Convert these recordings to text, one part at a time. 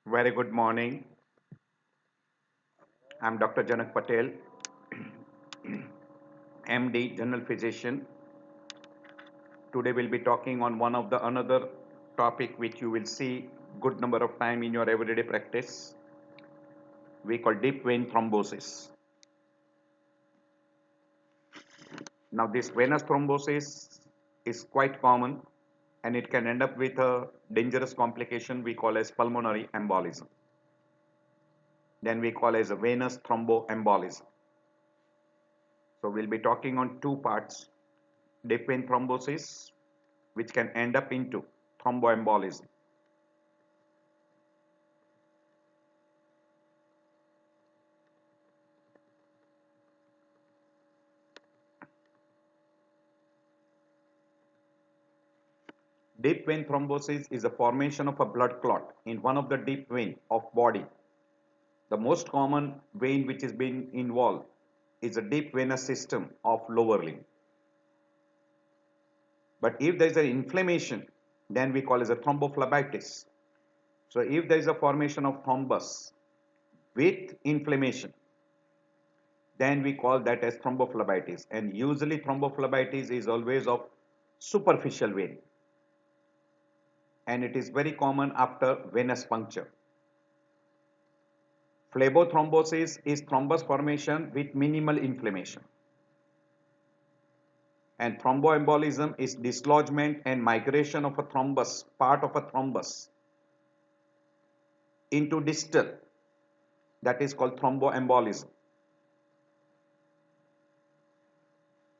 Very good morning. I'm Dr. Janak Patel, MD, General Physician. Today we'll be talking on one of the another topic which you will see good number of time in your everyday practice. We call deep vein thrombosis. Now this venous thrombosis is quite common and it can end up with a dangerous complication we call as pulmonary embolism. Then we call as a venous thromboembolism. So we'll be talking on two parts, deep vein thrombosis, which can end up into thromboembolism. Deep vein thrombosis is a formation of a blood clot in one of the deep vein of body. The most common vein which is being involved is a deep venous system of lower limb. But if there is an inflammation, then we call it a thrombophlebitis. So if there is a formation of thrombus with inflammation, then we call that as thrombophlebitis. And usually thrombophlebitis is always of superficial vein. And it is very common after venous puncture. Phlebothrombosis is thrombus formation with minimal inflammation. And thromboembolism is dislodgement and migration of a thrombus, part of a thrombus, into distal. That is called thromboembolism.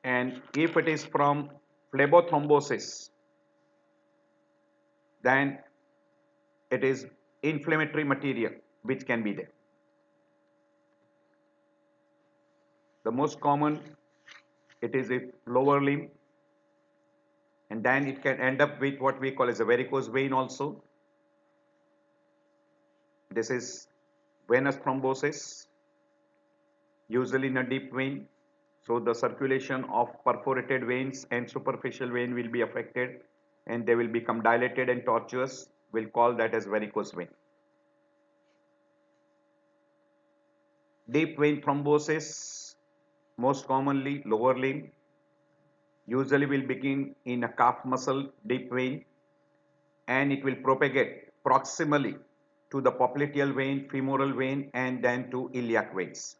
And if it is from phlebothrombosis, then it is inflammatory material which can be there. The most common, it is a lower limb, and then it can end up with what we call as a varicose vein also. This is venous thrombosis, usually in a deep vein. So the circulation of perforated veins and superficial vein will be affected and they will become dilated and tortuous. We'll call that as varicose vein. Deep vein thrombosis, most commonly lower limb, usually will begin in a calf muscle deep vein and it will propagate proximally to the popliteal vein, femoral vein and then to iliac veins.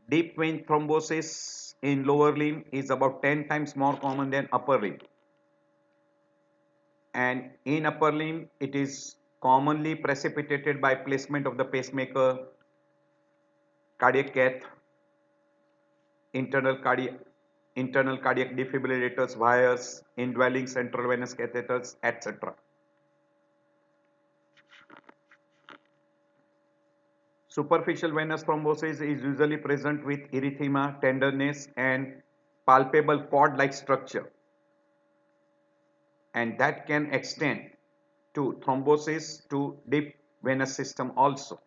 Deep vein thrombosis in lower limb is about 10 times more common than upper limb. And in upper limb, it is commonly precipitated by placement of the pacemaker, cardiac cath, internal cardiac defibrillators, wires, indwelling central venous catheters, etc. Superficial venous thrombosis is usually present with erythema, tenderness, and palpable cord-like structure. And that can extend to thrombosis to deep venous system also.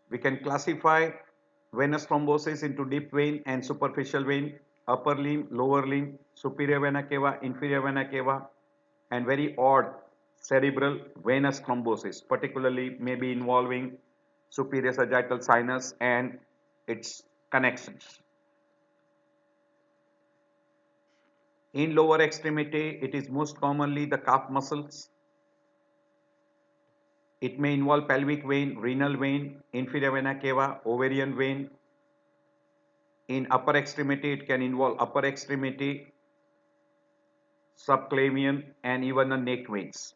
We can classify venous thrombosis into deep vein and superficial vein, upper limb, lower limb, superior vena cava, inferior vena cava, and very odd cerebral venous thrombosis, particularly maybe involving superior sagittal sinus and its connections. In lower extremity, it is most commonly the calf muscles. It may involve pelvic vein, renal vein, inferior vena cava, ovarian vein. In upper extremity, it can involve upper extremity, subclavian, and even the neck veins.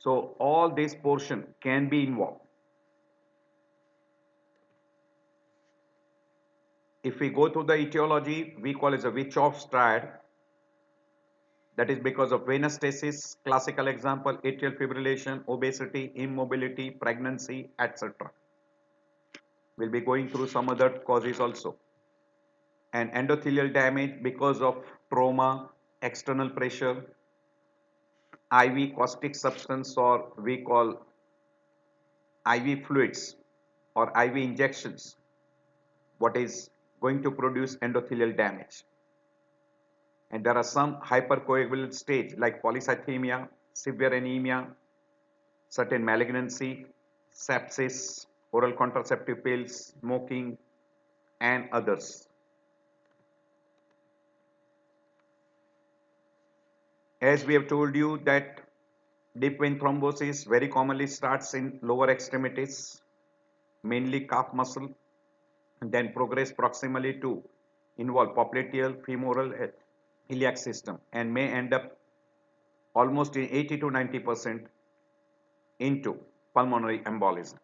So all this portion can be involved. If we go to the etiology, we call it a Virchow's triad. That is because of venous stasis, classical example, atrial fibrillation, obesity, immobility, pregnancy, etc. We'll be going through some other causes also. And endothelial damage because of trauma, external pressure, IV caustic substance or we call IV fluids or IV injections what is going to produce endothelial damage. And there are some hypercoagulable stage like polycythemia, severe anemia, certain malignancy, sepsis, oral contraceptive pills, smoking, and others. As we have told you that deep vein thrombosis very commonly starts in lower extremities, mainly calf muscle, and then progress proximally to involve popliteal, femoral, iliac system, and may end up almost in 80 to 90% into pulmonary embolism.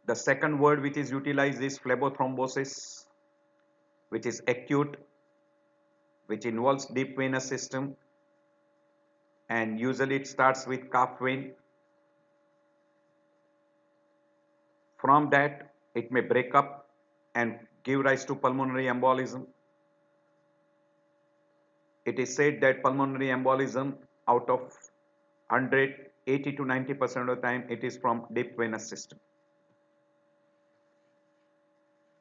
The second word which is utilized is phlebothrombosis, which is acute, which involves deep venous system, and usually it starts with calf vein. From that, it may break up and give rise to pulmonary embolism. It is said that pulmonary embolism, out of 100, 80 to 90% of the time, it is from deep venous system.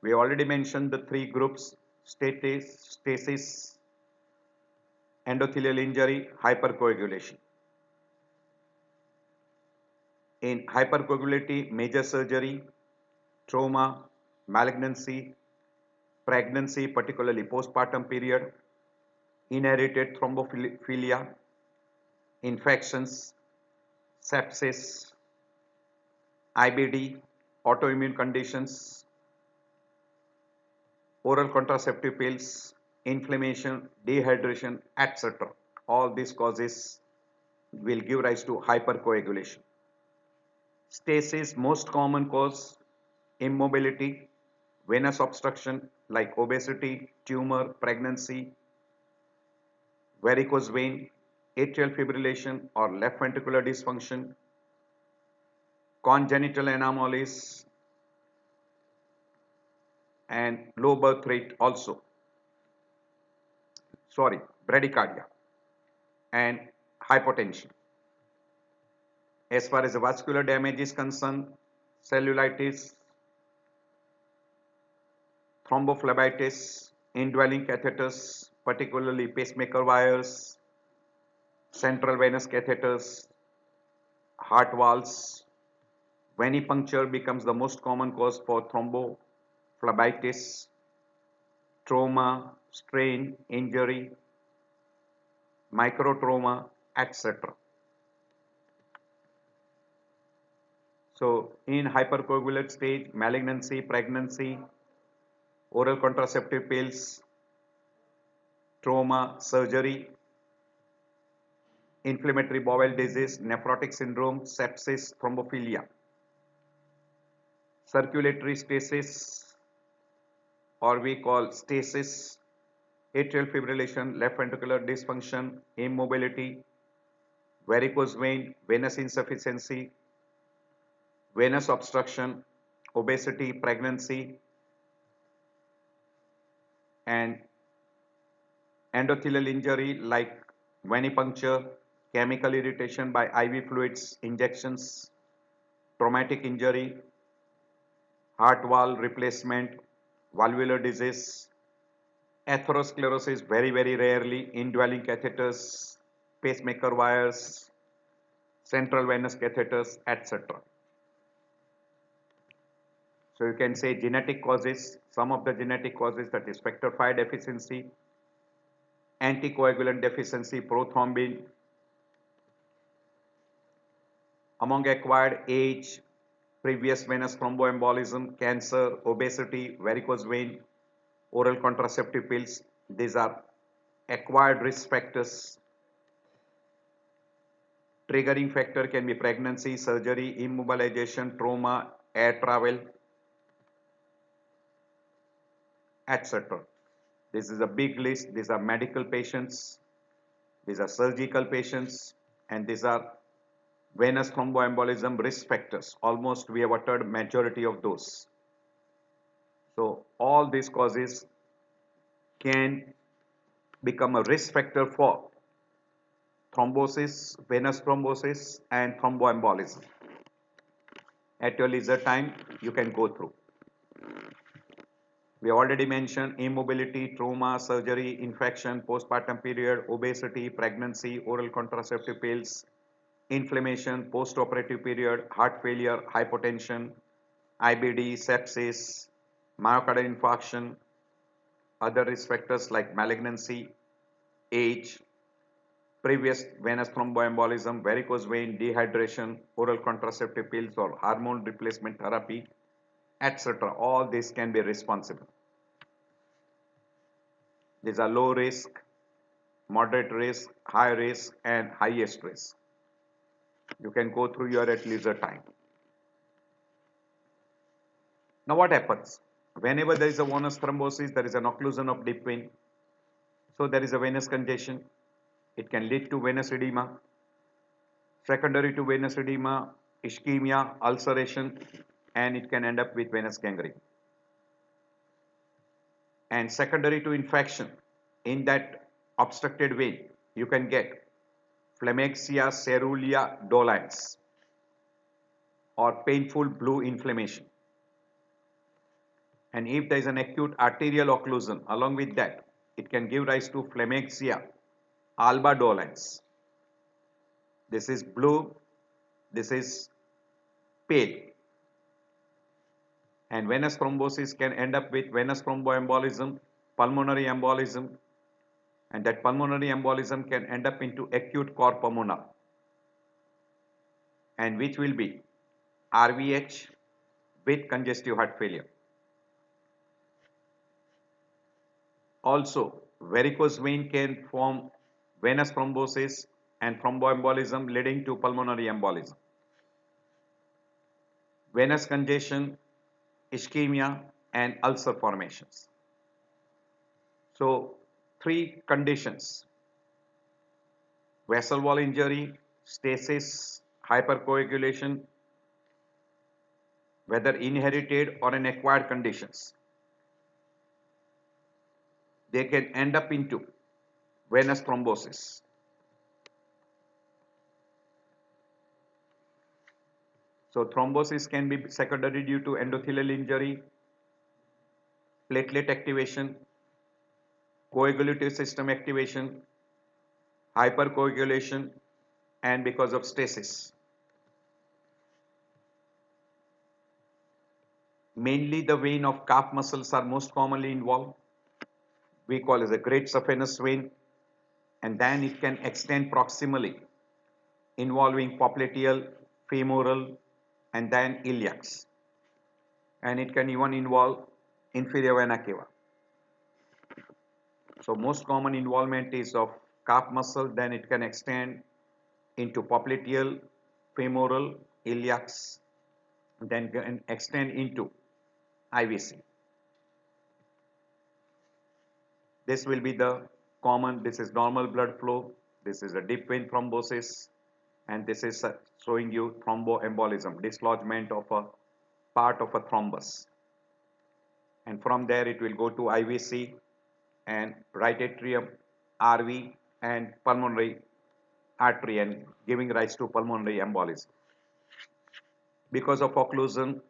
We already mentioned the three groups: stasis, endothelial injury, hypercoagulation. In hypercoagulability, major surgery, trauma, malignancy, pregnancy, particularly postpartum period, inherited thrombophilia, infections, sepsis, IBD, autoimmune conditions, oral contraceptive pills, inflammation, dehydration, etc. All these causes will give rise to hypercoagulation. Stasis, most common cause, immobility, venous obstruction like obesity, tumor, pregnancy, varicose vein, atrial fibrillation or left ventricular dysfunction, congenital anomalies, and low birth rate also. Bradycardia and hypotension. As far as the vascular damage is concerned, cellulitis, thrombophlebitis, indwelling catheters, particularly pacemaker wires, central venous catheters, heart valves. Venipuncture becomes the most common cause for thrombophlebitis, trauma, strain, injury, microtrauma, etc. So in hypercoagulate stage, malignancy, pregnancy, oral contraceptive pills, trauma, surgery, inflammatory bowel disease, nephrotic syndrome, sepsis, thrombophilia, circulatory stasis, or we call stasis, atrial fibrillation, left ventricular dysfunction, immobility, varicose vein, venous insufficiency, venous obstruction, obesity, pregnancy, and endothelial injury like venipuncture, chemical irritation by IV fluids, injections, traumatic injury, heart valve replacement, valvular disease, atherosclerosis very rarely, indwelling catheters, pacemaker wires, central venous catheters, etc. So you can say genetic causes, some of the genetic causes, that is factor V deficiency, anticoagulant deficiency, prothrombin. Among acquired, age, previous venous thromboembolism, cancer, obesity, varicose vein, oral contraceptive pills, these are acquired risk factors. Triggering factor can be pregnancy, surgery, immobilization, trauma, air travel, etc. This is a big list. These are medical patients, these are surgical patients, and these are venous thromboembolism risk factors. Almost we have uttered majority of those. So all these causes can become a risk factor for thrombosis, venous thrombosis, and thromboembolism. At your leisure time, you can go through. We already mentioned immobility, trauma, surgery, infection, postpartum period, obesity, pregnancy, oral contraceptive pills, inflammation, post-operative period, heart failure, hypotension, IBD, sepsis, myocardial infarction, other risk factors like malignancy, age, previous venous thromboembolism, varicose vein, dehydration, oral contraceptive pills or hormone replacement therapy, etc. All this can be responsible. These are low risk, moderate risk, high risk and highest risk. You can go through your at leisure time. Now what happens? Whenever there is a venous thrombosis, there is an occlusion of deep vein. So there is a venous congestion. It can lead to venous edema. Secondary to venous edema, ischemia, ulceration, and it can end up with venous gangrene. And secondary to infection, in that obstructed vein, you can get phlegmaxia caerulea dolens or painful blue inflammation. And if there is an acute arterial occlusion along with that, it can give rise to phlegmaxia alba dolens. This is blue, this is pale. And venous thrombosis can end up with venous thromboembolism, pulmonary embolism, and that pulmonary embolism can end up into acute cor pulmonar, and which will be RVH with congestive heart failure. Also, varicose vein can form venous thrombosis and thromboembolism leading to pulmonary embolism. Venous congestion, ischemia, and ulcer formations. So, three conditions: vessel wall injury, stasis, hypercoagulation, whether inherited or an acquired conditions, they can end up into venous thrombosis. So thrombosis can be secondary due to endothelial injury, platelet activation, coagulative system activation, hypercoagulation, and because of stasis. Mainly the vein of calf muscles are most commonly involved. We call as a great saphenous vein, and then it can extend proximally involving popliteal, femoral, and then iliacs. And it can even involve inferior vena cava. So most common involvement is of calf muscle, then it can extend into popliteal, femoral, iliacs, then can extend into IVC. This will be the common, this is normal blood flow, this is a deep vein thrombosis, and this is showing you thromboembolism, dislodgement of a part of a thrombus. And from there it will go to IVC and right atrium, RV, and pulmonary artery, and giving rise to pulmonary embolism. Because of occlusion,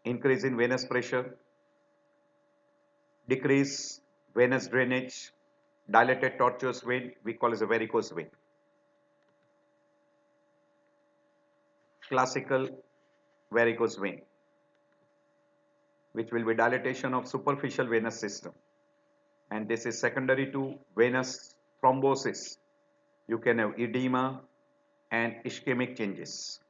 increase in venous pressure, decrease venous drainage, dilated tortuous vein, we call as a varicose vein. Classical varicose vein, which will be dilatation of superficial venous system, and this is secondary to venous thrombosis. You can have edema and ischemic changes.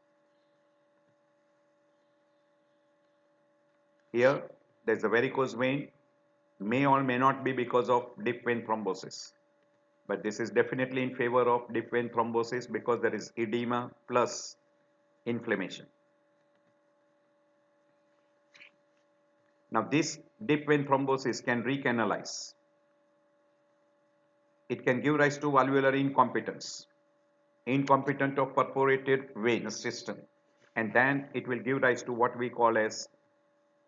Here there is a varicose vein, may or may not be because of deep vein thrombosis, but this is definitely in favor of deep vein thrombosis because there is edema plus inflammation. Now this deep vein thrombosis can recanalize. It can give rise to valvular incompetence, incompetent of perforated vein system, and then it will give rise to what we call as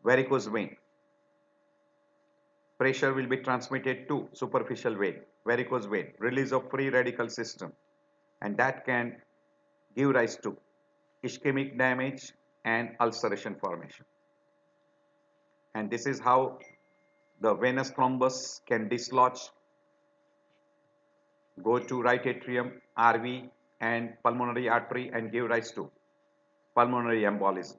varicose vein. Pressure will be transmitted to superficial vein, varicose vein, release of free radical system, and that can give rise to ischemic damage, and ulceration formation. And this is how the venous thrombus can dislodge, go to right atrium, RV and pulmonary artery and give rise to pulmonary embolism.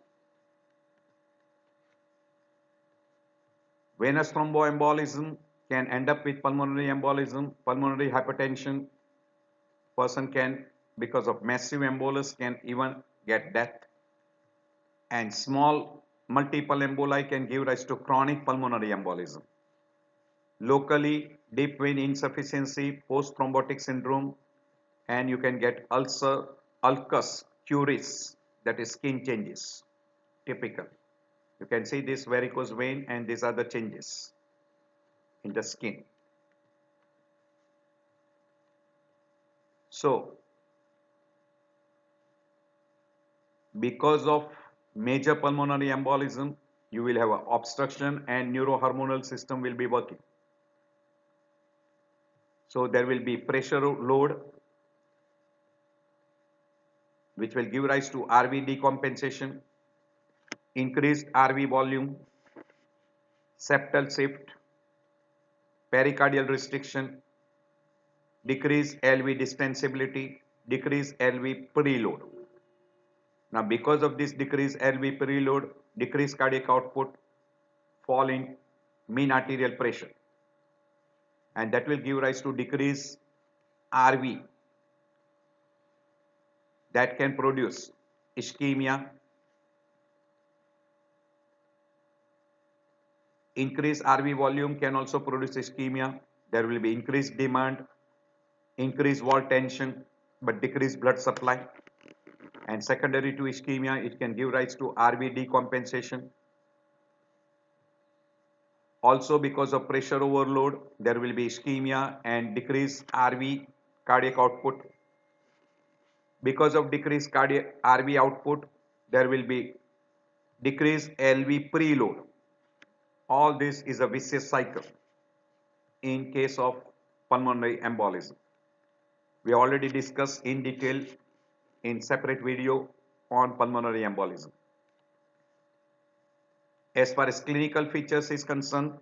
Venous thromboembolism can end up with pulmonary embolism, pulmonary hypertension. Person can, because of massive embolus, can even get death. And small multiple emboli can give rise to chronic pulmonary embolism. Locally, deep vein insufficiency, post-thrombotic syndrome, and you can get ulcus curis, that is skin changes, typical. You can see this varicose vein and these are the changes in the skin. So, because of major pulmonary embolism, you will have an obstruction and neurohormonal system will be working. So, there will be pressure load which will give rise to RV decompensation, increased RV volume, septal shift, pericardial restriction, decreased LV distensibility, decreased LV preload. Now, because of this decreased LV preload, decreased cardiac output, fall in mean arterial pressure, and that will give rise to decreased RV that can produce ischemia. Increased RV volume can also produce ischemia. There will be increased demand, increased wall tension, but decreased blood supply. And secondary to ischemia, it can give rise to RV decompensation. Also, because of pressure overload, there will be ischemia and decreased RV cardiac output. Because of decreased cardiac RV output, there will be decreased LV preload. All this is a vicious cycle in case of pulmonary embolism. We already discussed in detail in separate video on pulmonary embolism. As far as clinical features is concerned,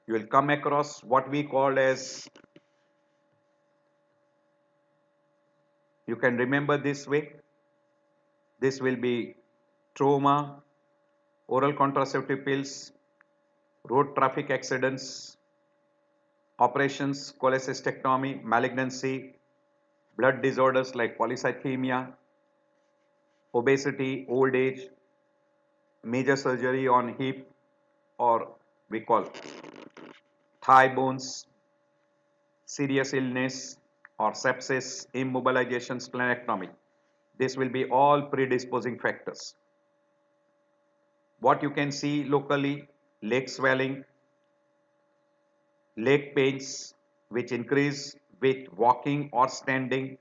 you will come across what we call as, you can remember this way, this will be trauma, oral contraceptive pills, road traffic accidents, operations, cholecystectomy, malignancy, blood disorders like polycythemia, obesity, old age, major surgery on hip or we call thigh bones, serious illness or sepsis, immobilization, splenectomy. This will be all predisposing factors. What you can see locally, leg swelling, leg pains which increase with walking or standing,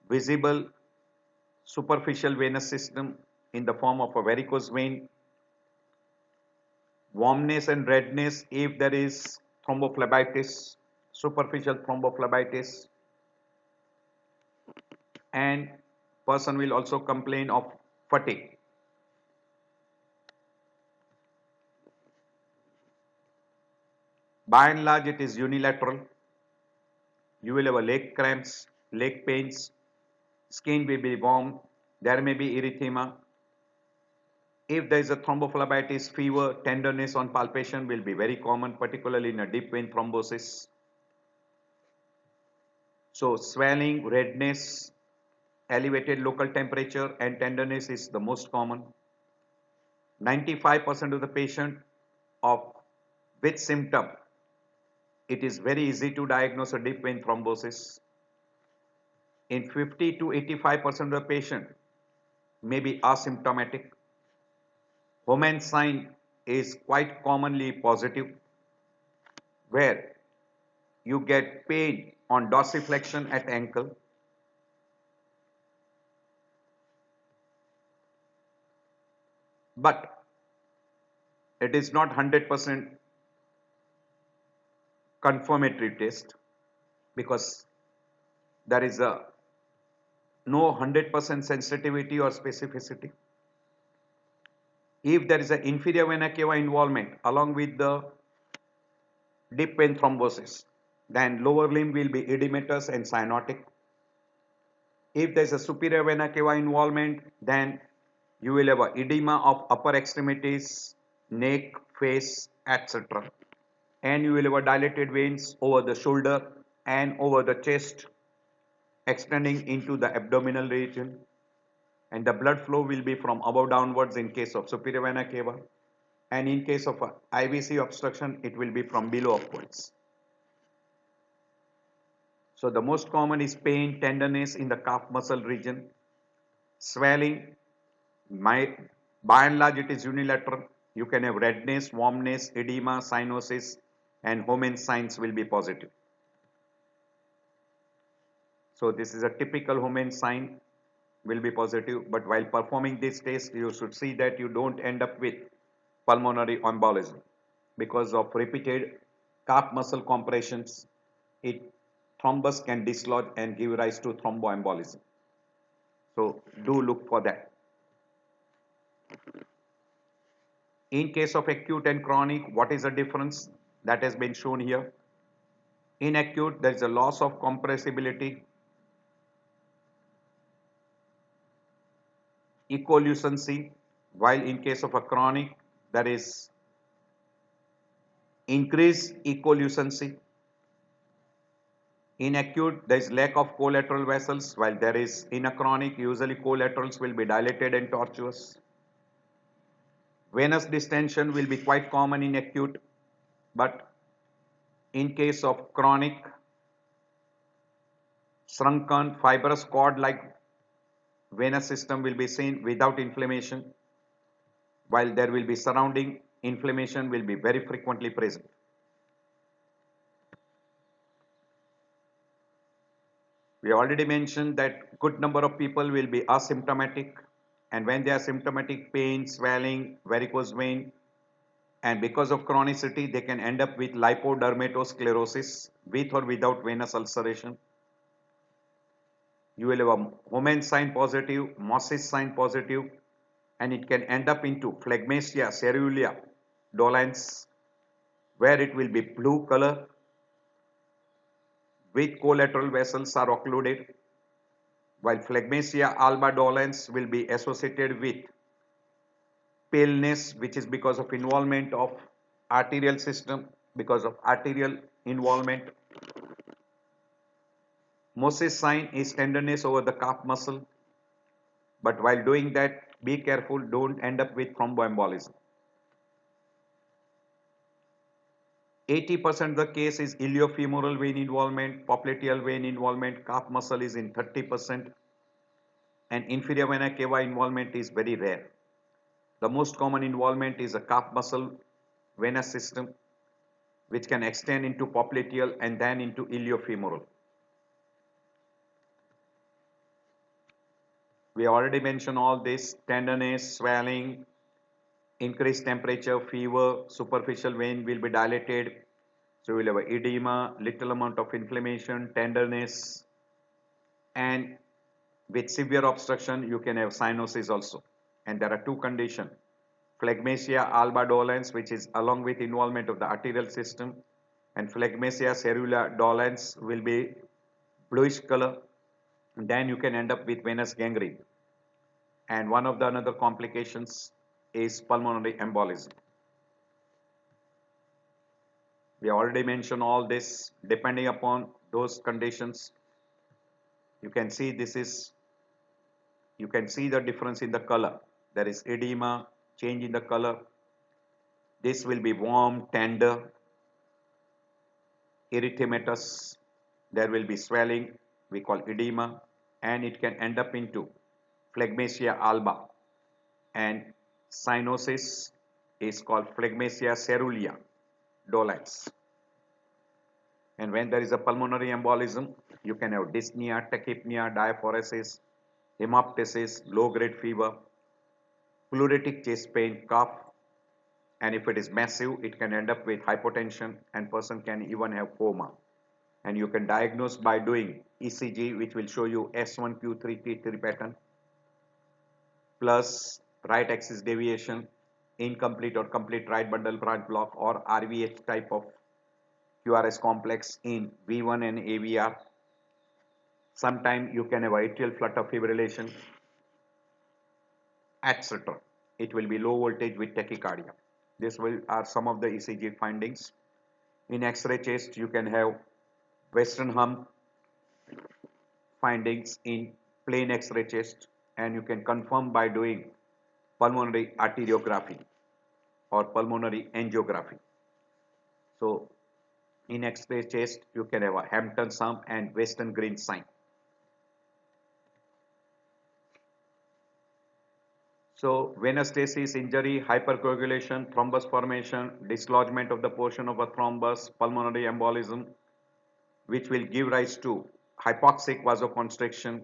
visible superficial venous system in the form of a varicose vein, warmness and redness if there is thrombophlebitis, superficial thrombophlebitis, and person will also complain of fatigue. By and large, it is unilateral. You will have a leg cramps, leg pains, skin will be warm, there may be erythema. If there is a thrombophlebitis, fever, tenderness on palpation will be very common, particularly in a deep vein thrombosis. So swelling, redness, elevated local temperature and tenderness is the most common. 95% of the patient of which symptom, it is very easy to diagnose a deep vein thrombosis. In 50 to 85% of the patient may be asymptomatic. Homan sign is quite commonly positive, where you get pain on dorsiflexion at ankle, but it is not 100% confirmatory test because there is a no 100% sensitivity or specificity. If there is an inferior vena cava involvement along with the deep vein thrombosis, then lower limb will be edematous and cyanotic. If there is a superior vena cava involvement, then you will have a edema of upper extremities, neck, face, etc. And you will have a dilated veins over the shoulder and over the chest, extending into the abdominal region. And the blood flow will be from above downwards in case of superior vena cava. And in case of IVC obstruction, it will be from below upwards. So the most common is pain, tenderness in the calf muscle region, swelling. By and large, it is unilateral. You can have redness, warmness, edema, cyanosis, and Homan signs will be positive. So this is a typical Homan sign will be positive, but while performing this test, you should see that you don't end up with pulmonary embolism because of repeated calf muscle compressions. It thrombus can dislodge and give rise to thromboembolism. So do look for that. In case of acute and chronic, what is the difference? That has been shown here. In acute, there is a loss of compressibility, echolucency, while in case of a chronic, there is increased echolucency. In acute, there is lack of collateral vessels, while there is in a chronic, usually collaterals will be dilated and tortuous. Venous distension will be quite common in acute, but in case of chronic, shrunken fibrous cord-like venous system will be seen without inflammation, while there will be surrounding inflammation will be very frequently present. We already mentioned that good number of people will be asymptomatic, and when they are symptomatic, pain, swelling, varicose vein, and because of chronicity, they can end up with lipodermatosclerosis with or without venous ulceration. You will have a Homan sign positive, Mosses sign positive, and it can end up into phlegmasia caerulea dolens, where it will be blue color with collateral vessels are occluded, while phlegmasia alba dolens will be associated with paleness, which is because of involvement of arterial system, because of arterial involvement. Mosses sign is tenderness over the calf muscle, but while doing that, be careful, don't end up with thromboembolism. 80% of the case is iliofemoral vein involvement, popliteal vein involvement, calf muscle is in 30%, and inferior vena cava involvement is very rare. The most common involvement is a calf muscle venous system, which can extend into popliteal and then into iliofemoral. We already mentioned all this: tenderness, swelling, increased temperature, fever, superficial vein will be dilated. So we'll have edema, little amount of inflammation, tenderness, and with severe obstruction, you can have cyanosis also. And there are two conditions: phlegmasia alba dolens, which is along with involvement of the arterial system, and phlegmasia caerulea dolens will be bluish color. And then you can end up with venous gangrene. And one of the another complications is pulmonary embolism. We already mentioned all this. Depending upon those conditions, you can see you can see the difference in the color. There is edema, change in the color. This will be warm, tender, erythematous. There will be swelling, we call edema, and it can end up into phlegmasia alba, and cyanosis is called phlegmasia caerulea dolens. And when there is a pulmonary embolism, you can have dyspnea, tachypnea, diaphoresis, hemoptysis, low-grade fever, pleuritic chest pain, cough, and if it is massive, it can end up with hypotension and person can even have coma. and you can diagnose by doing ECG, which will show you S1Q3 T3 pattern plus right axis deviation, incomplete or complete right bundle branch block, or RVH type of QRS complex in V1 and AVR. Sometimes you can have atrial flutter fibrillation, etc. It will be low voltage with tachycardia. These are some of the ECG findings. In X-ray chest, you can have Western hump findings in plain X-ray chest, and you can confirm by doing pulmonary arteriography or pulmonary angiography. So in X-ray chest, you can have a Hampton's hump and Western green sign. So venous stasis, injury, hypercoagulation, thrombus formation, dislodgement of the portion of a thrombus, pulmonary embolism, which will give rise to hypoxic vasoconstriction,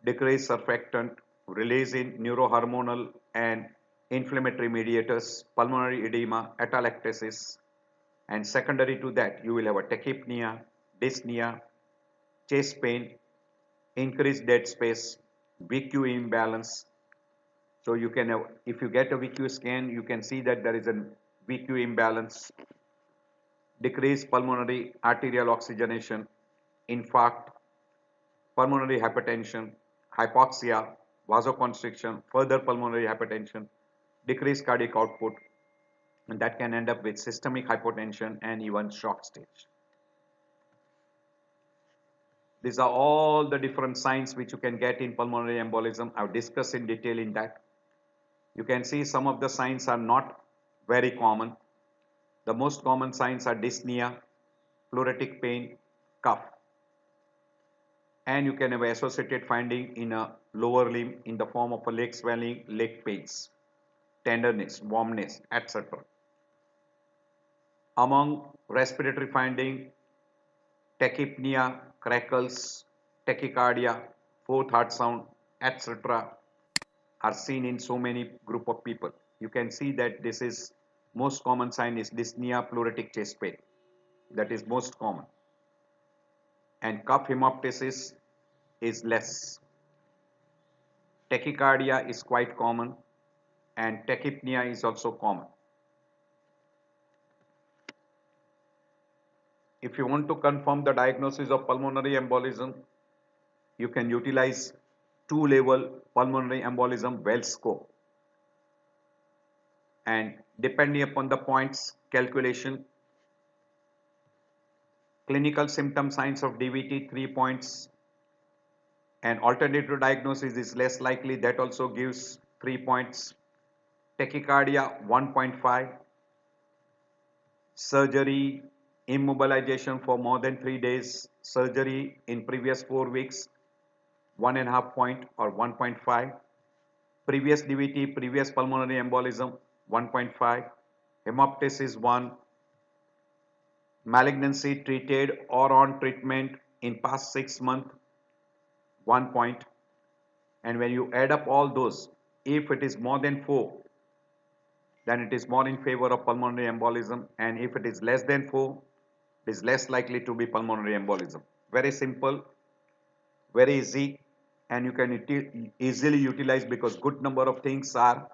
decreased surfactant, release in neurohormonal and inflammatory mediators, pulmonary edema, atelectasis, and secondary to that you will have a tachypnea, dyspnea, chest pain, increased dead space, VQ imbalance. So you can have, if you get a VQ scan, you can see that there is a VQ imbalance, decreased pulmonary arterial oxygenation, infarct, pulmonary hypertension, hypoxia, vasoconstriction, further pulmonary hypertension, decreased cardiac output, and that can end up with systemic hypotension and even shock stage. These are all the different signs which you can get in pulmonary embolism. I've discussed in detail in that. You can see some of the signs are not very common. The most common signs are dyspnea, pleuritic pain, cough. And you can have associated finding in a lower limb in the form of a leg swelling, leg pains, tenderness, warmness, etc. Among respiratory finding, tachypnea, crackles, tachycardia, fourth heart sound, etc. are seen in so many group of people. You can see that this is most common sign is dyspnea, pleuritic chest pain. That is most common. And cough hemoptysis is less. Tachycardia is quite common and tachypnea is also common. If you want to confirm the diagnosis of pulmonary embolism, you can utilize two-level pulmonary embolism Wells score. And depending upon the points calculation, clinical symptom signs of DVT 3 points, and alternative diagnosis is less likely, that also gives 3 points. Tachycardia 1.5, surgery, immobilization for more than 3 days, surgery in previous 4 weeks, 1.5 point or 1.5, previous DVT, previous pulmonary embolism 1.5, hemoptysis 1, malignancy treated or on treatment in past 6 months 1 point, and when you add up all those, if it is more than 4, then it is more in favor of pulmonary embolism, and if it is less than 4, it is less likely to be pulmonary embolism. Very simple, very easy, and you can easily utilize because good number of things are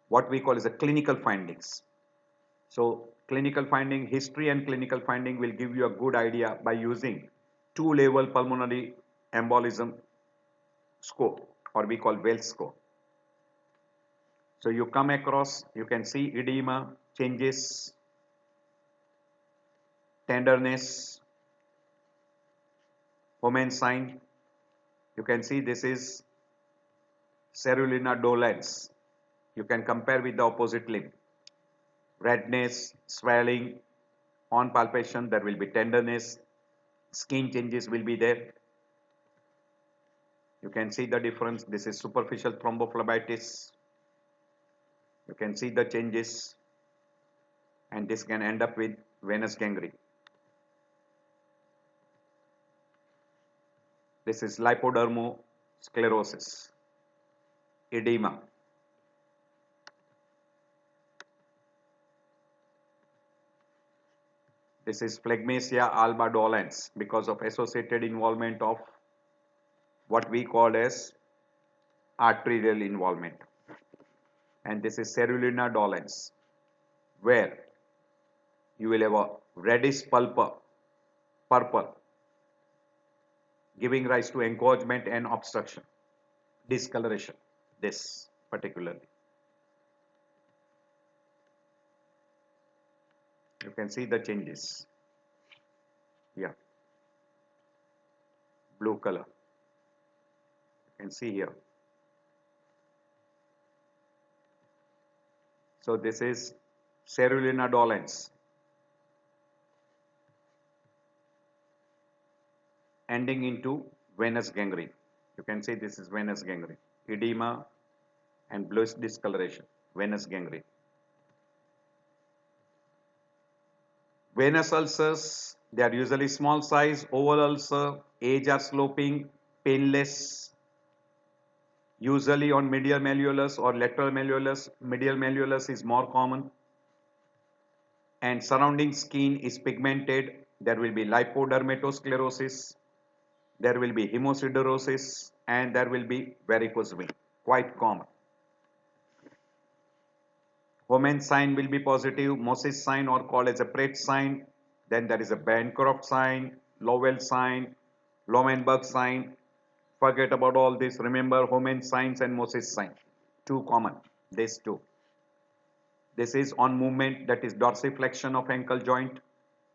what we call as a clinical findings. So clinical finding, history and clinical finding will give you a good idea by using two-level pulmonary embolism score, or we call Wells score. So you come across, you can see edema, changes, tenderness, Homan sign. You can see this is Cerulina dolens. You can compare with the opposite limb. Redness, swelling, on palpation there will be tenderness, skin changes will be there. You can see the difference. This is superficial thrombophlebitis. You can see the changes, and this can end up with venous gangrene. This is lipodermosclerosis, edema. This is phlegmasia alba dolens because of associated involvement of what we call as arterial involvement. And this is cerulina dolens, where you will have a reddish purple, giving rise to engorgement and obstruction, discoloration, this particularly. You can see the changes. Yeah, blue color. You can see here. So this is cerulina dolens, ending into venous gangrene. You can see this is venous gangrene, edema and bluish discoloration, venous gangrene. Venous ulcers, they are usually small size, oval ulcer, edge are sloping, painless, usually on medial malleolus or lateral malleolus. Medial malleolus is more common, and surrounding skin is pigmented. There will be lipodermatosclerosis, there will be hemosiderosis, and there will be varicose vein, quite common. Homan sign will be positive, Moses sign or called as a Pratt sign. Then there is a Bancroft sign, Lowell sign, Lowenberg sign. Forget about all this. Remember Homan signs and Moses sign. Two common, these two. This is on movement, that is dorsiflexion of ankle joint,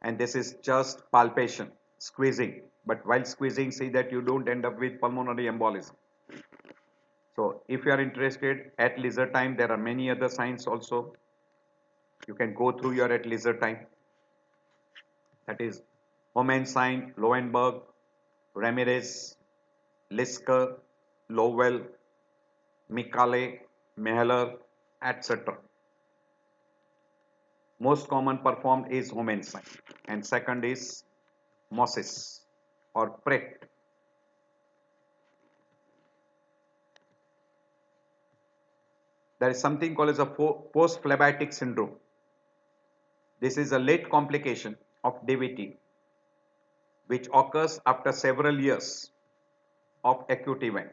and this is just palpation, squeezing. But while squeezing, see that you don't end up with pulmonary embolism. So if you are interested at leisure time, there are many other signs also. You can go through your at leisure time. That is Homan sign, Lowenberg, Ramirez, Lisker, Lowell, Mikale, Mehler, etc. Most common performed is Homan sign, and second is Moses or Pratt. There is something called as a post-phlebitic syndrome. This is a late complication of DVT which occurs after several years of acute event,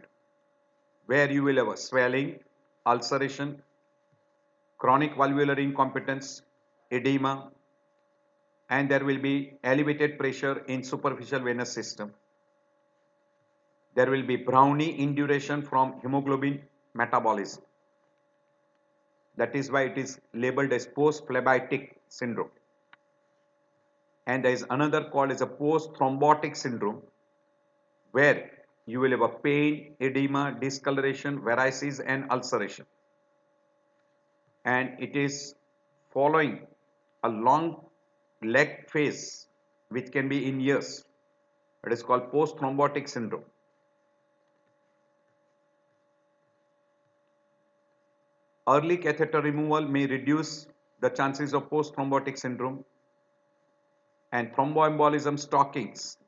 where you will have a swelling, ulceration, chronic valvular incompetence, edema, and there will be elevated pressure in superficial venous system. There will be Brownie induration from hemoglobin metabolism. That is why it is labeled as post-phlebitic syndrome. And there is another called as a post-thrombotic syndrome, where you will have a pain, edema, discoloration, varices, and ulceration. And it is following a long leg phase, which can be in years. It is called post-thrombotic syndrome. Early catheter removal may reduce the chances of post-thrombotic syndrome, and thromboembolism stockings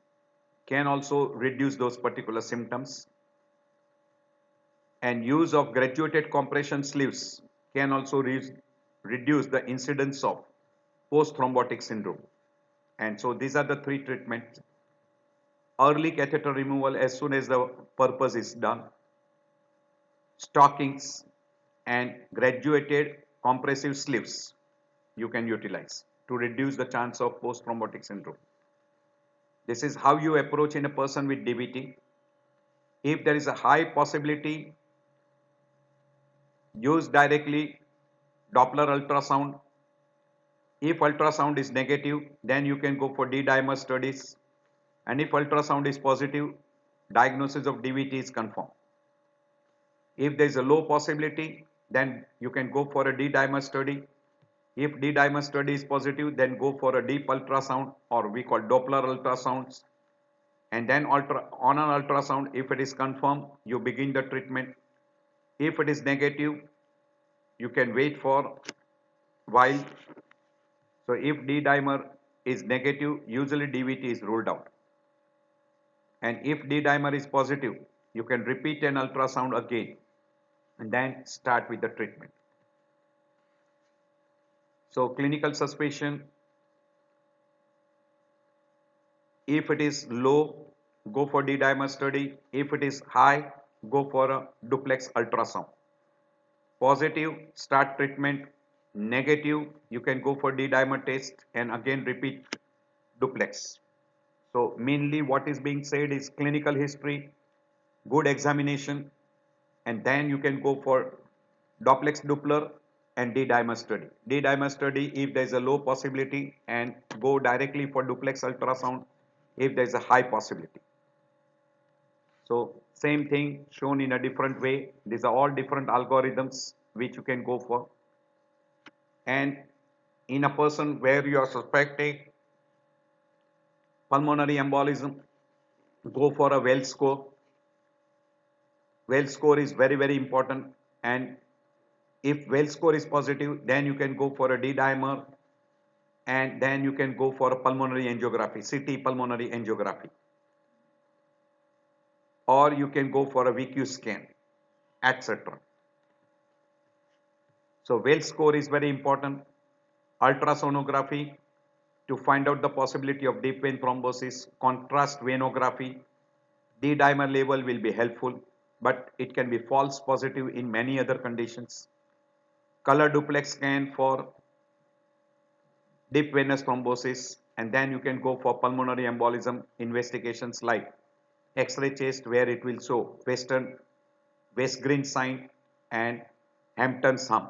can also reduce those particular symptoms, and use of graduated compression sleeves can also reduce the incidence of post-thrombotic syndrome. And so these are the three treatments. Early catheter removal as soon as the purpose is done, stockings, and graduated compressive sleeves you can utilize to reduce the chance of post-thrombotic syndrome. This is how you approach in a person with DVT. If there is a high possibility, use directly Doppler ultrasound. If ultrasound is negative, then you can go for D-dimer studies. And if ultrasound is positive, diagnosis of DVT is confirmed. If there is a low possibility, then you can go for a D-dimer study. If D-dimer study is positive, then go for a deep ultrasound, or we call Doppler ultrasounds. And then on an ultrasound, if it is confirmed, you begin the treatment. If it is negative, you can wait for a while. So if D-dimer is negative, usually DVT is ruled out. And if D-dimer is positive, you can repeat an ultrasound again and then start with the treatment. So clinical suspicion, If it is low, go for D-dimer study. If it is high, go for a duplex ultrasound. Positive, start treatment. Negative, you can go for D-dimer test and again repeat duplex. So mainly what is being said is clinical history, good examination, and then you can go for duplex Doppler and D-dimer study. D-dimer study if there is a low possibility, and go directly for duplex ultrasound if there is a high possibility. So same thing shown in a different way. These are all different algorithms which you can go for. And in a person where you are suspecting pulmonary embolism, go for a Wells score. Wells score is very, very important, and if Wells score is positive, then you can go for a D-dimer, and then you can go for a pulmonary angiography, CT pulmonary angiography, or you can go for a VQ scan, etc. So Wells score is very important. Ultrasonography to find out the possibility of deep vein thrombosis, contrast venography, D-dimer level will be helpful, but it can be false positive in many other conditions. Color duplex scan for deep venous thrombosis, and then you can go for pulmonary embolism investigations like X-ray chest where it will show West Green sign and Hampton's hum.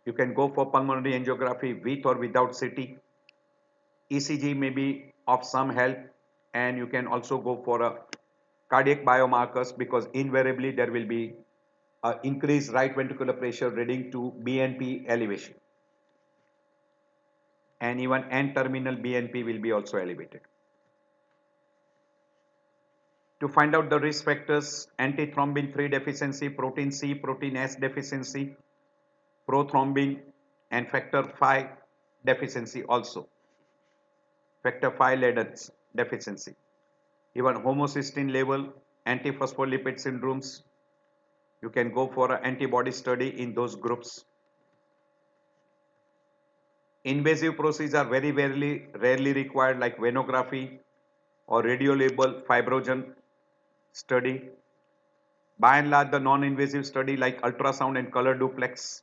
You can go for pulmonary angiography with or without CT. ECG may be of some help, and you can also go for a cardiac biomarkers because invariably there will be increased right ventricular pressure leading to BNP elevation, and even N-terminal BNP will be also elevated. To find out the risk factors, antithrombin 3 deficiency, protein C, protein S deficiency, prothrombin, and factor 5 deficiency also. Factor 5 Leiden deficiency. Even homocysteine level, antiphospholipid syndromes, you can go for an antibody study in those groups. Invasive procedures are very rarely required like venography or radiolabel fibrogen study. By and large, the non-invasive study like ultrasound and color duplex,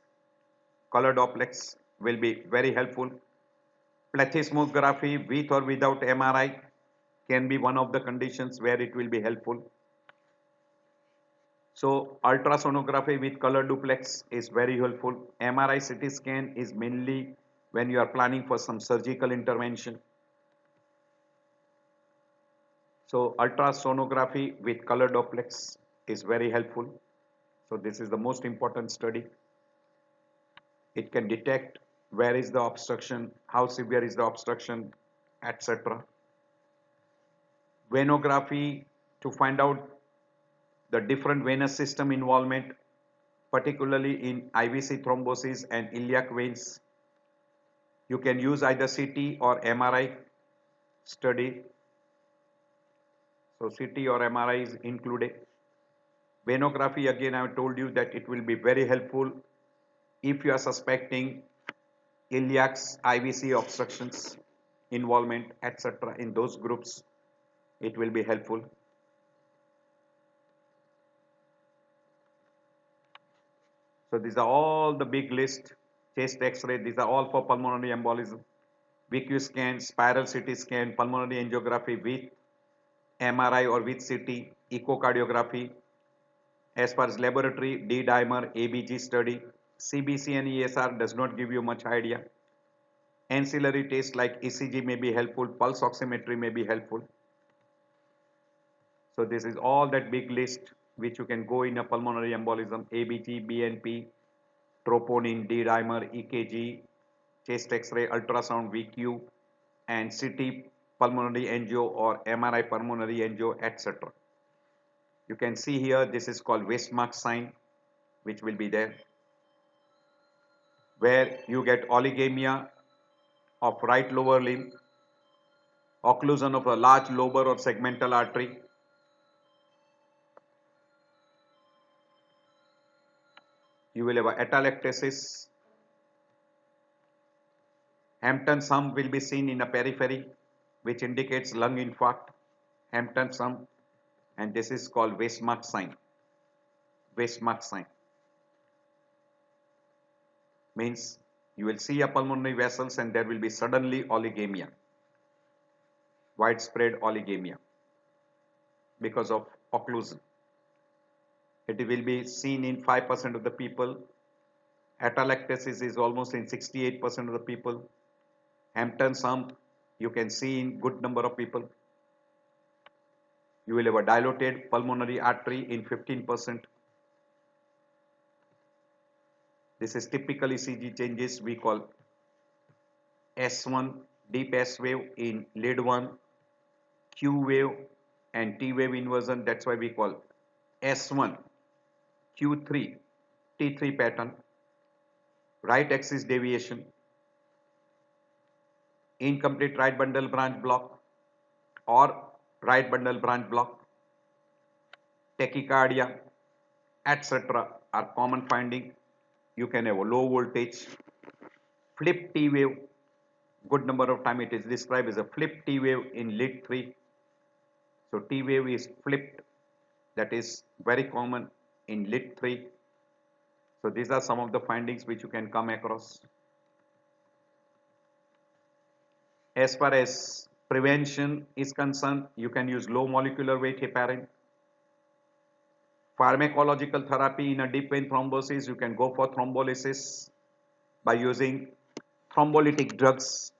color duplex will be very helpful. Plethysmography with or without MRI can be one of the conditions where it will be helpful. So ultrasonography with color duplex is very helpful. MRI CT scan is mainly when you are planning for some surgical intervention. So ultrasonography with color duplex is very helpful. So this is the most important study. It can detect where is the obstruction, how severe is the obstruction, etc. Venography to find out the different venous system involvement, particularly in IVC thrombosis and iliac veins. You can use either CT or MRI study. So CT or MRI is included. Venography, again I have told you that it will be very helpful if you are suspecting iliac's IVC obstructions involvement, etc. In those groups it will be helpful. So these are all the big list. Chest X-ray, these are all for pulmonary embolism. VQ scan, spiral CT scan, pulmonary angiography with MRI or with CT, echocardiography. As far as laboratory, D-dimer, ABG study, CBC and ESR does not give you much idea. Ancillary tests like ECG may be helpful, pulse oximetry may be helpful. So this is all that big list which you can go in a pulmonary embolism: ABG, BNP, troponin, D-dimer, EKG, chest X-ray, ultrasound, VQ, and CT pulmonary angio or MRI pulmonary angio, etc. You can see here this is called Westmark sign, which will be there, where you get oligemia of right lower limb, occlusion of a large lobar or segmental artery, you will have a atelectasis, Hampton's hum will be seen in a periphery, which indicates lung infarct, Hampton sum, and this is called Weismach sign. Weismach sign means you will see a pulmonary vessels and there will be suddenly oligemia, widespread oligemia because of occlusion. It will be seen in 5% of the people. Atelectasis is almost in 68% of the people. Hampton sum you can see in good number of people. You will have a dilated pulmonary artery in 15%. This is typical ECG changes we call S1, deep S wave in lead 1, Q wave and T wave inversion, that's why we call S1, Q3, T3 pattern, right axis deviation, incomplete right bundle branch block or right bundle branch block, tachycardia, etc. are common finding. You can have a low voltage, flip T wave, good number of time it is described as a flip T wave in lead 3. So T wave is flipped, that is very common in lead 3. So these are some of the findings which you can come across. As far as prevention is concerned, you can use low molecular weight heparin. Pharmacological therapy in a deep vein thrombosis, you can go for thrombolysis by using thrombolytic drugs.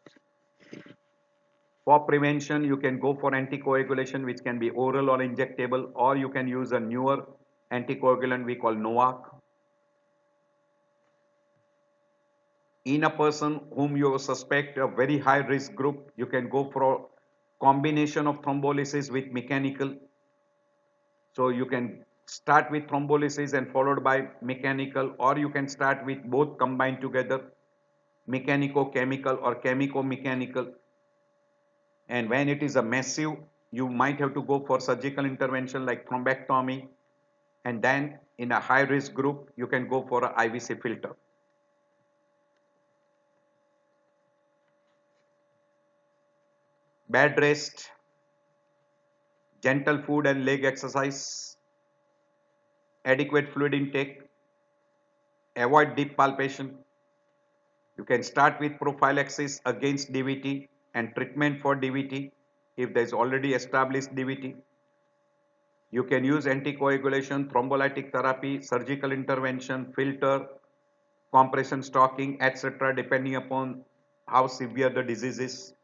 For prevention, you can go for anticoagulation, which can be oral or injectable, or you can use a newer anticoagulant we call NOAC. In a person whom you suspect a very high risk group, you can go for a combination of thrombolysis with mechanical. So you can start with thrombolysis and followed by mechanical, or you can start with both combined together, mechanico-chemical or chemico-mechanical. And when it is a massive, you might have to go for surgical intervention like thrombectomy. And then in a high risk group, you can go for a IVC filter. Bed rest, gentle food and leg exercise, adequate fluid intake, avoid deep palpation. You can start with prophylaxis against DVT and treatment for DVT if there is already established DVT. You can use anticoagulation, thrombolytic therapy, surgical intervention, filter, compression stocking, etc. depending upon how severe the disease is.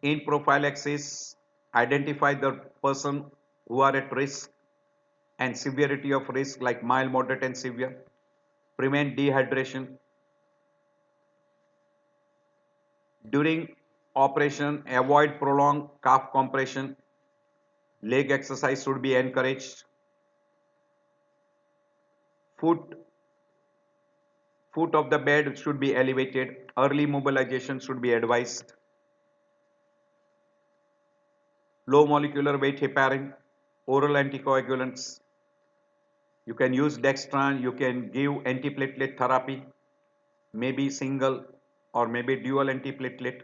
In prophylaxis, identify the person who are at risk and severity of risk like mild, moderate and severe. Prevent dehydration. During operation, avoid prolonged calf compression. Leg exercise should be encouraged. Foot of the bed should be elevated. Early mobilization should be advised. Low molecular weight heparin, oral anticoagulants. You can use dextran, you can give antiplatelet therapy, maybe single or maybe dual antiplatelet.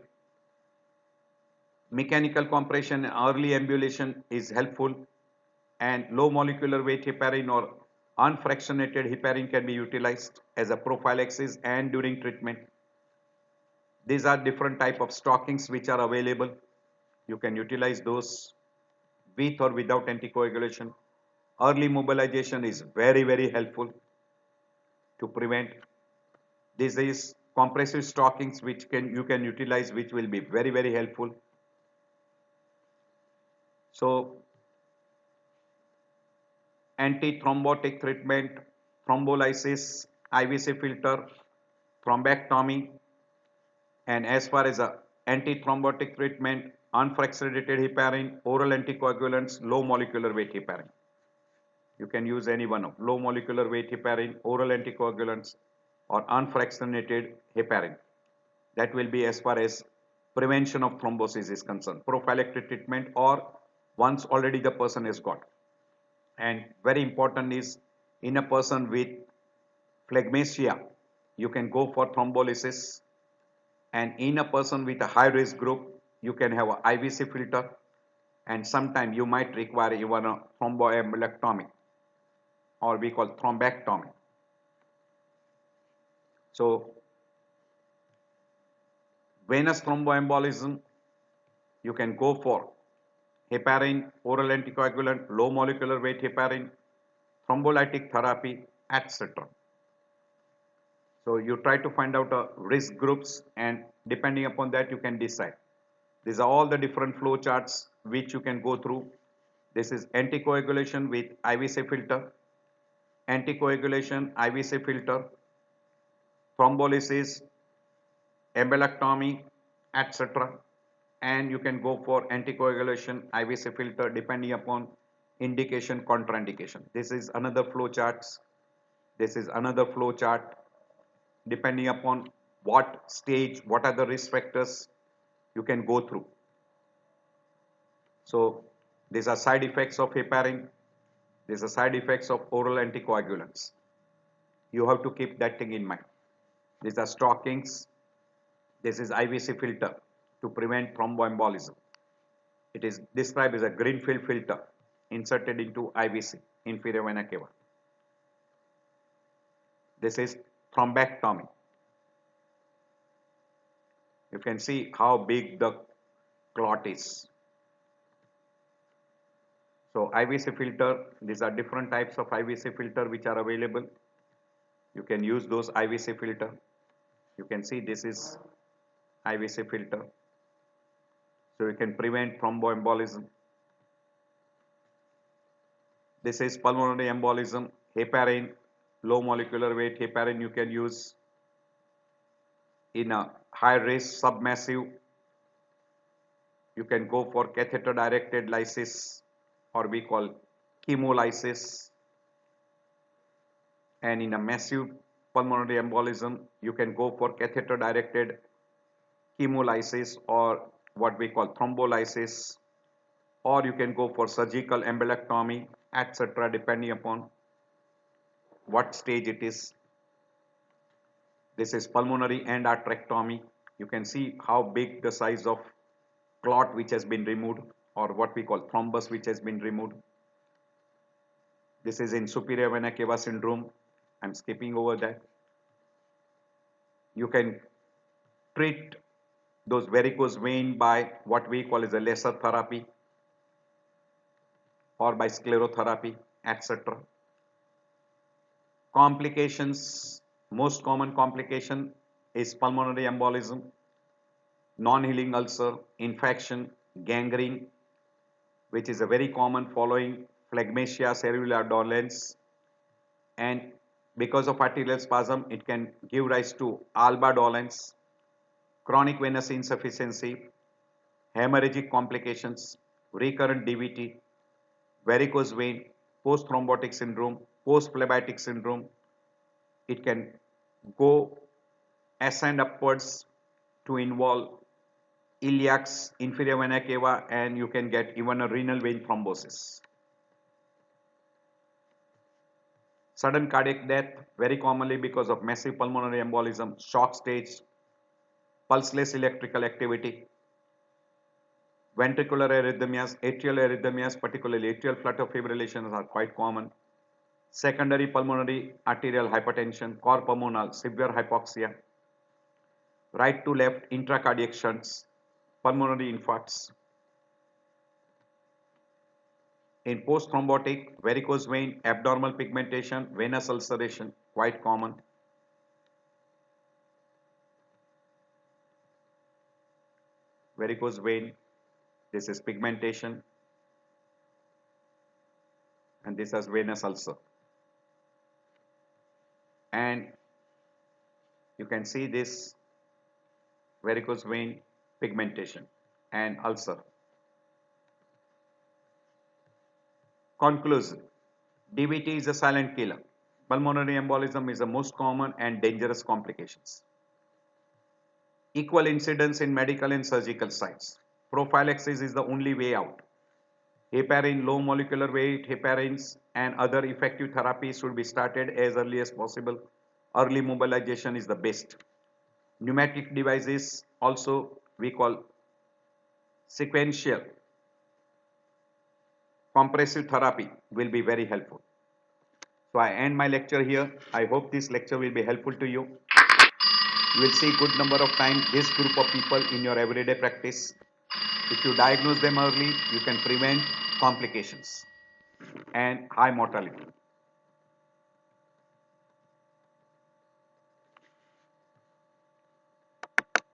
Mechanical compression and early ambulation is helpful, and low molecular weight heparin or unfractionated heparin can be utilized as a prophylaxis and during treatment. These are different type of stockings which are available. You can utilize those with or without anticoagulation. Early mobilization is very helpful to prevent disease. Compressive stockings which you can utilize, which will be very helpful. So antithrombotic treatment, thrombolysis, IVC filter, thrombectomy, and as far as antithrombotic treatment, unfractionated heparin, oral anticoagulants, low molecular weight heparin. You can use any one of low molecular weight heparin, oral anticoagulants, or unfractionated heparin. That will be as far as prevention of thrombosis is concerned. Prophylactic treatment or once already the person has got. And very important is in a person with phlegmasia, you can go for thrombolysis And in a person with a high risk group, you can have a IVC filter, and sometimes you might require even a thromboembolectomy, or we call thrombectomy. So venous thromboembolism, you can go for heparin, oral anticoagulant, low molecular weight heparin, thrombolytic therapy, etc. So you try to find out risk groups, and depending upon that you can decide. These are all the different flow charts which you can go through. This is anticoagulation with IVC filter, anticoagulation, IVC filter, thrombolysis, embolectomy, etc. And you can go for anticoagulation, IVC filter, depending upon indication, contraindication. This is another flow charts. This is another flow chart. Depending upon what stage, what are the risk factors, you can go through. So these are side effects of heparin. These are side effects of oral anticoagulants. You have to keep that thing in mind. These are stockings. This is IVC filter to prevent thromboembolism. It is described as a Greenfield filter inserted into IVC, inferior vena cava. This is thrombectomy. You can see how big the clot is. So IVC filter, these are different types of IVC filter which are available. You can use those IVC filter. You can see this is IVC filter. So you can prevent thromboembolism. This is pulmonary embolism, heparin, low molecular weight heparin you can use in a high risk submassive. You can go for catheter directed lysis, or we call chemolysis. And in a massive pulmonary embolism, you can go for catheter directed chemolysis, or what we call thrombolysis, or you can go for surgical embolectomy, etc., depending upon what stage it is. This is pulmonary endarterectomy. You can see how big the size of clot which has been removed, or what we call thrombus which has been removed. This is in superior vena cava syndrome. I'm skipping over that. You can treat those varicose vein by what we call as a laser therapy, or by sclerotherapy, etc. Complications, most common complication is pulmonary embolism, non-healing ulcer, infection, gangrene, which is a very common following phlegmatia cerevisiae dolens, and because of arterial spasm it can give rise to alba dolens, chronic venous insufficiency, hemorrhagic complications, recurrent DVT, varicose vein, post-thrombotic syndrome, post-phlebitic syndrome. It can go ascend upwards to involve iliacs, inferior vena cava, and you can get even a renal vein thrombosis. Sudden cardiac death, very commonly because of massive pulmonary embolism, shock stage, pulseless electrical activity, ventricular arrhythmias, atrial arrhythmias, particularly atrial flutter fibrillations are quite common. Secondary pulmonary arterial hypertension, cor pulmonale, severe hypoxia, right to left intracardiac shunts, pulmonary infarcts. In post-thrombotic, varicose vein, abnormal pigmentation, venous ulceration, quite common. Varicose vein, this is pigmentation, and this is venous ulcer. And you can see this varicose vein, pigmentation, and ulcer. Conclusion: DVT is a silent killer. Pulmonary embolism is the most common and dangerous complications. Equal incidence in medical and surgical sites. Prophylaxis is the only way out. Heparin, low molecular weight heparins, and other effective therapies should be started as early as possible. Early mobilization is the best. Pneumatic devices also we call sequential compressive therapy will be very helpful. So I end my lecture here. I hope this lecture will be helpful to you. You will see good number of times this group of people in your everyday practice. If you diagnose them early, you can prevent complications and high mortality.